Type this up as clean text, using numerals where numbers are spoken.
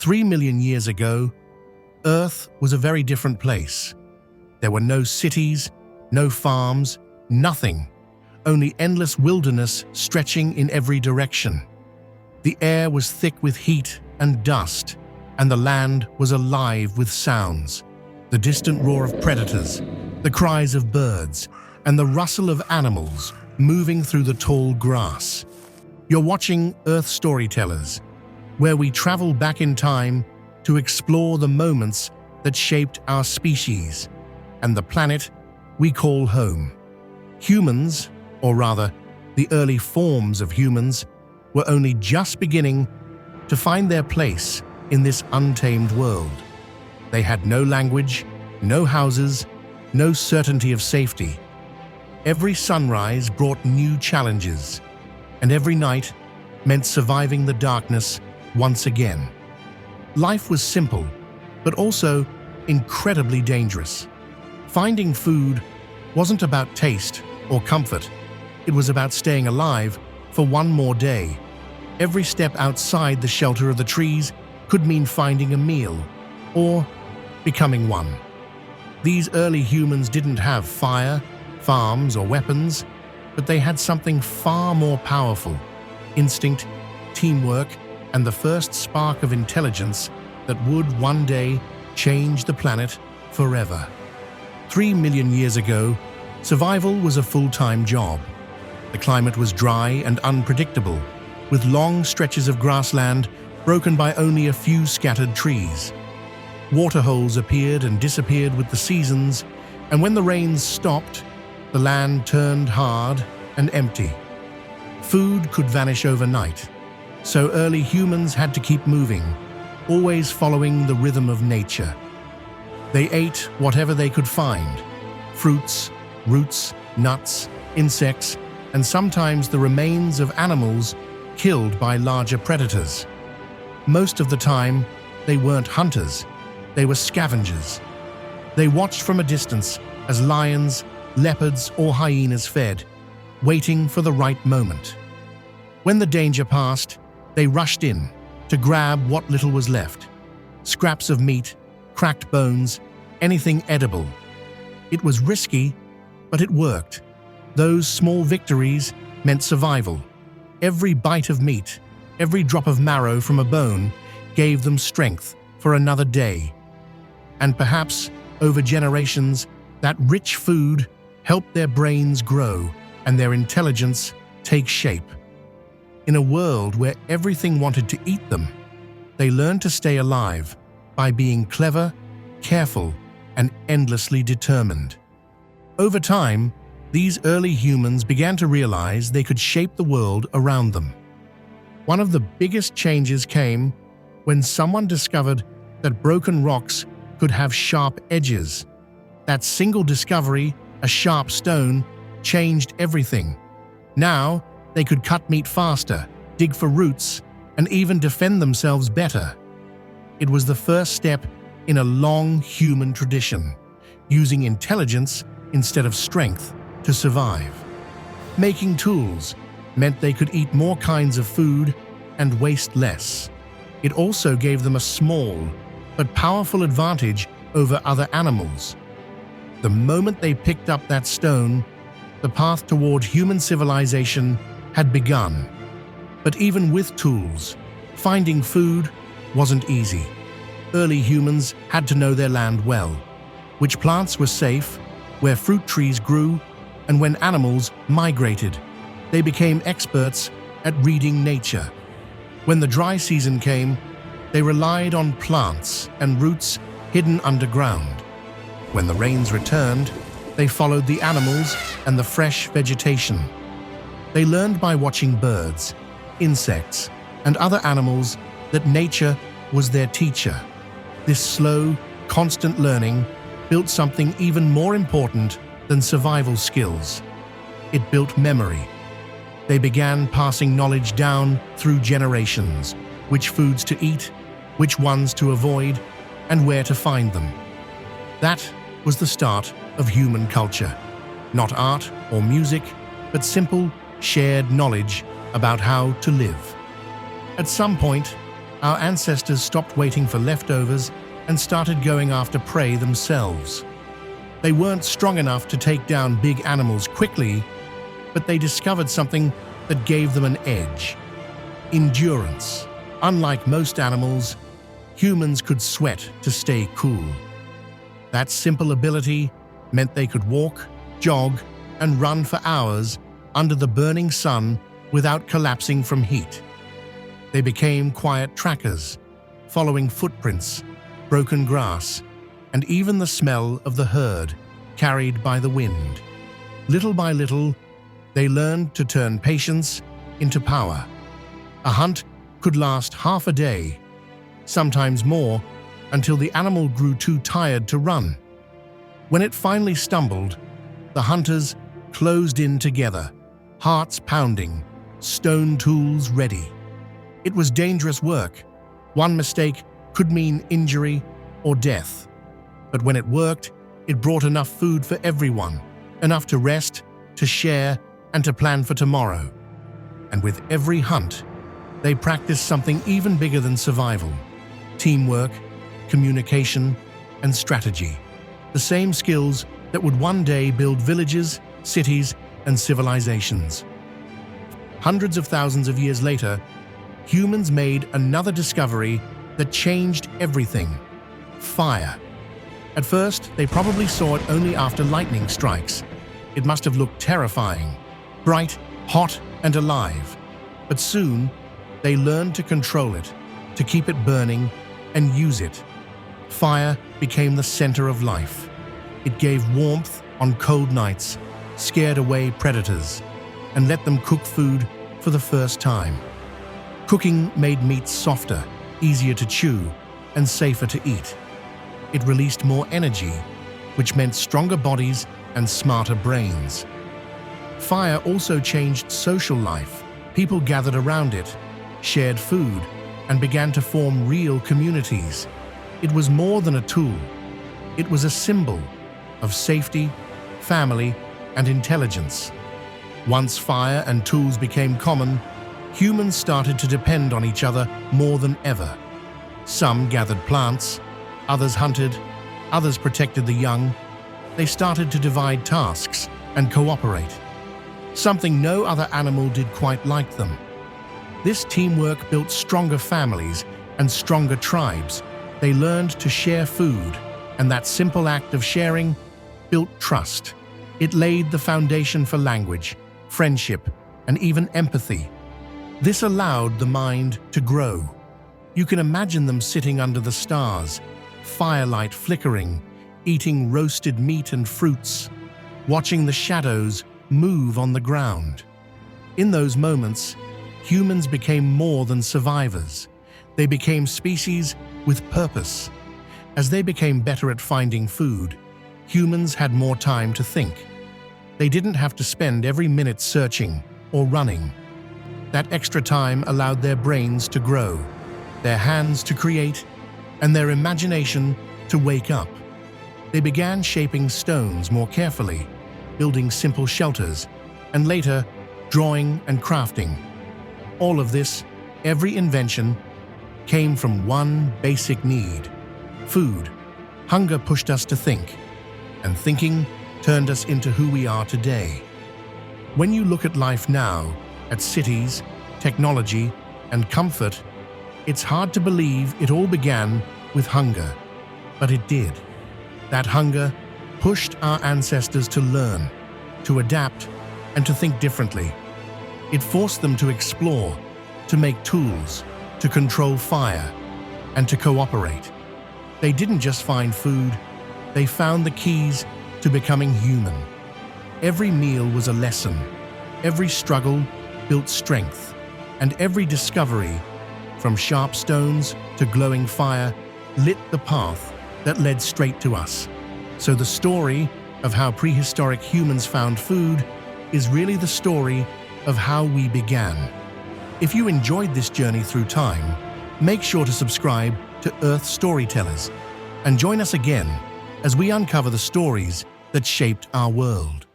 3 million years ago, Earth was a very different place. There were no cities, no farms, nothing, only endless wilderness stretching in every direction. The air was thick with heat and dust, and the land was alive with sounds. The distant roar of predators, the cries of birds, and the rustle of animals moving through the tall grass. You're watching Earth Storytellers, where we travel back in time to explore the moments that shaped our species and the planet we call home. Humans, or rather, the early forms of humans, were only just beginning to find their place in this untamed world. They had no language, no houses, no certainty of safety. Every sunrise brought new challenges, and every night meant surviving the darkness once again. Life was simple, but also incredibly dangerous. Finding food wasn't about taste or comfort. It was about staying alive for one more day. Every step outside the shelter of the trees could mean finding a meal or becoming one. These early humans didn't have fire, farms, or weapons, but they had something far more powerful: instinct, teamwork, and the first spark of intelligence that would one day change the planet forever. 3 million years ago, survival was a full-time job. The climate was dry and unpredictable, with long stretches of grassland broken by only a few scattered trees. Waterholes appeared and disappeared with the seasons, and when the rains stopped, the land turned hard and empty. Food could vanish overnight, so early humans had to keep moving, always following the rhythm of nature. They ate whatever they could find: fruits, roots, nuts, insects, and sometimes the remains of animals killed by larger predators. Most of the time, they weren't hunters, they were scavengers. They watched from a distance as lions, leopards, or hyenas fed, waiting for the right moment. When the danger passed, they rushed in to grab what little was left: scraps of meat, cracked bones, anything edible. It was risky, but it worked. Those small victories meant survival. Every bite of meat, every drop of marrow from a bone gave them strength for another day. And perhaps, over generations, that rich food helped their brains grow and their intelligence take shape. In a world where everything wanted to eat them, they learned to stay alive by being clever, careful, and endlessly determined. Over time, these early humans began to realize they could shape the world around them. One of the biggest changes came when someone discovered that broken rocks could have sharp edges. That single discovery, a sharp stone, changed everything. Now, they could cut meat faster, dig for roots, and even defend themselves better. It was the first step in a long human tradition, using intelligence instead of strength to survive. Making tools meant they could eat more kinds of food and waste less. It also gave them a small but powerful advantage over other animals. The moment they picked up that stone, the path toward human civilization had begun. But even with tools, finding food wasn't easy. Early humans had to know their land well, which plants were safe, where fruit trees grew, and when animals migrated. They became experts at reading nature. When the dry season came, they relied on plants and roots hidden underground. When the rains returned, they followed the animals and the fresh vegetation. They learned by watching birds, insects, and other animals that nature was their teacher. This slow, constant learning built something even more important than survival skills. It built memory. They began passing knowledge down through generations: which foods to eat, which ones to avoid, and where to find them. That was the start of human culture. Not art or music, but simple, shared knowledge about how to live. At some point, Our ancestors stopped waiting for leftovers and started going after prey themselves. They weren't strong enough to take down big animals quickly, but they discovered something that gave them an edge: endurance. Unlike most animals, humans could sweat to stay cool. That simple ability meant they could walk, jog, and run for hours under the burning sun without collapsing from heat. They became quiet trackers, following footprints, broken grass, and even the smell of the herd carried by the wind. Little by little, they learned to turn patience into power. A hunt could last half a day, sometimes more, until the animal grew too tired to run. When it finally stumbled, the hunters closed in together, hearts pounding, stone tools ready. It was dangerous work. One mistake could mean injury or death. But when it worked, it brought enough food for everyone, enough to rest, to share, and to plan for tomorrow. And with every hunt, they practiced something even bigger than survival: teamwork, communication, and strategy. The same skills that would one day build villages, cities, and civilizations. Hundreds of thousands of years later, humans made another discovery that changed everything: fire. At first, they probably saw it only after lightning strikes. It must have looked terrifying, bright, hot, and alive. But soon, they learned to control it, to keep it burning, and use it. Fire became the center of life. It gave warmth on cold nights, scared away predators, and let them cook food for the first time. Cooking made meats softer, easier to chew, and safer to eat. It released more energy, which meant stronger bodies and smarter brains. Fire also changed social life. People gathered around it, shared food, and began to form real communities. It was more than a tool. It was a symbol of safety, family, and intelligence. Once fire and tools became common, humans started to depend on each other more than ever. Some gathered plants, others hunted, others protected the young. They started to divide tasks and cooperate, something no other animal did quite like them. This teamwork built stronger families and stronger tribes. They learned to share food, and that simple act of sharing built trust. It laid the foundation for language, friendship, and even empathy. This allowed the mind to grow. You can imagine them sitting under the stars, firelight flickering, eating roasted meat and fruits, watching the shadows move on the ground. In those moments, humans became more than survivors. They became species with purpose. As they became better at finding food, humans had more time to think. They didn't have to spend every minute searching or running. That extra time allowed their brains to grow, their hands to create, and their imagination to wake up. They began shaping stones more carefully, building simple shelters, and later, drawing and crafting. All of this, every invention, came from one basic need: food. Hunger pushed us to think, and thinking turned us into who we are today. When you look at life now, at cities, technology, and comfort, it's hard to believe it all began with hunger. But it did. That hunger pushed our ancestors to learn, to adapt, and to think differently. It forced them to explore, to make tools, to control fire, and to cooperate. They didn't just find food, they found the keys to becoming human. Every meal was a lesson, every struggle built strength, and every discovery, from sharp stones to glowing fire, lit the path that led straight to us. So the story of how prehistoric humans found food is really the story of how we began. If you enjoyed this journey through time, make sure to subscribe to Earth Storytellers and join us again as we uncover the stories that shaped our world.